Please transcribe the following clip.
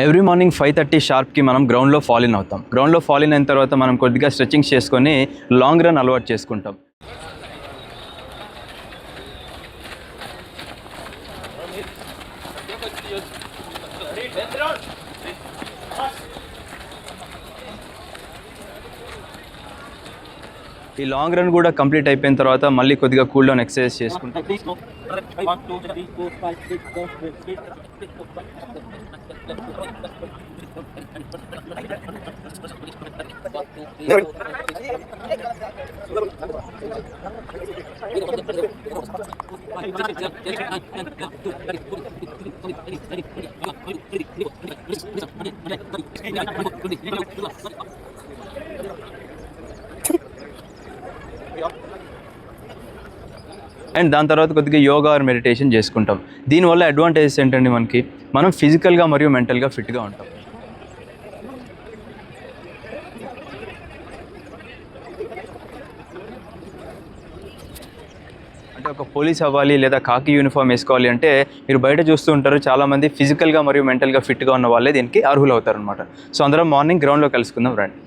Every morning 5:30 షార్ప్కి మనం గ్రౌండ్లో fall in అవుతాం. గ్రౌండ్లో ఫాల్ ఇన్ అయిన తర్వాత మనం కొద్దిగా స్ట్రెచ్చింగ్ చేసుకొని లాంగ్ రన్ అలవాటు చేసుకుంటాం. ఈ లాంగ్ రన్ కూడా కంప్లీట్ అయిపోయిన తర్వాత మళ్ళీ కొద్దిగా కూల్ డౌన్ ఎక్సర్సైజ్ చేసుకుంటాం. అండ్ దాని తర్వాత కొద్దిగా యోగా ఆర్ మెడిటేషన్ చేసుకుంటాం. దీనివల్ల అడ్వాంటేజెస్ ఏంటంటే మనం ఫిజికల్గా మరియు మెంటల్గా ఫిట్గా ఉంటాం. అంటే ఒక పోలీస్ అవ్వాలి లేదా కాకి యూనిఫామ్ వేసుకోవాలి అంటే మీరు బయట చూస్తూ ఉంటారు, చాలామంది ఫిజికల్గా మరియు మెంటల్గా ఫిట్గా ఉన్న వాళ్ళే దీనికి అర్హులు అవుతారు అనమాట. సో అందరం మార్నింగ్ గ్రౌండ్లో కలుసుకుందాం రండి.